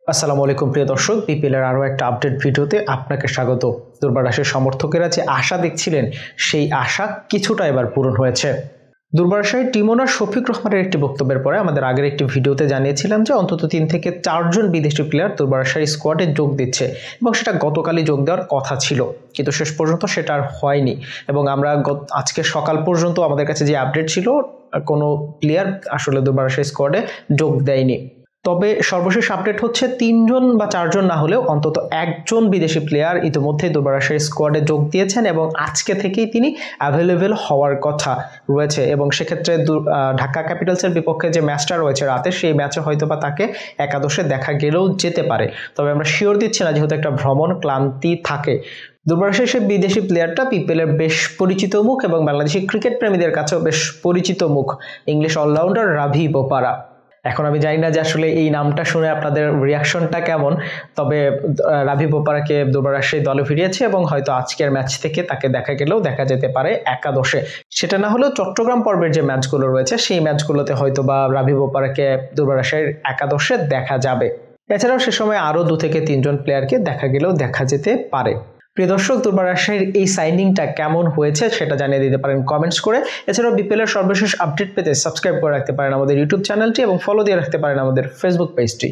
আসসালামু আলাইকুম প্রিয় দর্শক, বিপিএলের আরও একটা আপডেট ভিডিওতে আপনাকে স্বাগত। দুর্বার রাজশাহীর সমর্থকেরা যে আশা দেখছিলেন সেই আশা কিছুটা এবার পূরণ হয়েছে। দুর্বার রাজশাহীর টিম ওনার শফিক রহমানের একটি বক্তব্যের পরে আমাদের আগের একটি ভিডিওতে জানিয়েছিলাম যে অন্তত 3 থেকে 4 জন বিদেশি প্লেয়ার দুর্বার রাজশাহীর স্কোয়াডে যোগ দিচ্ছে এবং সেটা গতকালই যোগ দেওয়ার কথা ছিল, কিন্তু শেষ পর্যন্ত সেটা আর হয়নি। এবং আমরা আজকে সকাল পর্যন্ত আমাদের কাছে যে আপডেট ছিল, কোনো প্লেয়ার আসলে দুর্বার রাজশাহী স্কোয়াডে যোগ দেয়নি। তবে সর্বশেষ আপডেট হচ্ছে 3 জন বা 4 জন না হলেও অন্তত একজন বিদেশি প্লেয়ার ইতিমধ্যেই দুর্বার রাজশাহী স্কোয়াডে যোগ দিয়েছেন এবং আজকে থেকেই তিনি অ্যাভেলেবেল হওয়ার কথা রয়েছে। এবং সেক্ষেত্রে ঢাকা ক্যাপিটালসের বিপক্ষে যে ম্যাচটা রয়েছে রাতে, সেই ম্যাচে হয়তো বা তাকে একাদশে দেখা গেলেও যেতে পারে। তবে আমরা শিওর দিচ্ছি না, যেহেতু একটা ভ্রমণ ক্লান্তি থাকে। দুর্বার রাজশাহীর সেই বিদেশি প্লেয়ারটা পিপিএলের বেশ পরিচিত মুখ এবং বাংলাদেশি ক্রিকেট প্রেমীদের কাছেও বেশ পরিচিত মুখ, ইংলিশ অলরাউন্ডার রাভি বোপারা। এখন আমি জানি না যে আসলে এই নামটা শুনে আপনাদের রিয়াকশনটা কেমন, তবে রাভি বোপারাকে দুর্বার রাজশাহী দলে ফিরিয়েছে এবং হয়তো আজকের ম্যাচ থেকে তাকে দেখা গেলেও দেখা যেতে পারে একাদশে। সেটা না হলেও চট্টগ্রাম পর্বের যে ম্যাচগুলো রয়েছে সেই ম্যাচগুলোতে হয়তো বা রাভি বোপারাকে দুর্বার রাজশাহীর একাদশে দেখা যাবে। এছাড়াও সে সময় আরও 2 থেকে 3 জন প্লেয়ারকে দেখা গেলেও দেখা যেতে পারে। প্রিয় দর্শক, দুর্বার রাজশাহীর এই সাইনিংটা কেমন হয়েছে সেটা জানিয়ে দিতে পারেন কমেন্টস করে। এছাড়াও বিপিএলের সর্বশেষ আপডেট পেতে সাবস্ক্রাইব করে রাখতে পারেন আমাদের ইউটিউব চ্যানেলটি এবং ফলো দিয়ে রাখতে পারেন আমাদের ফেসবুক পেজটি।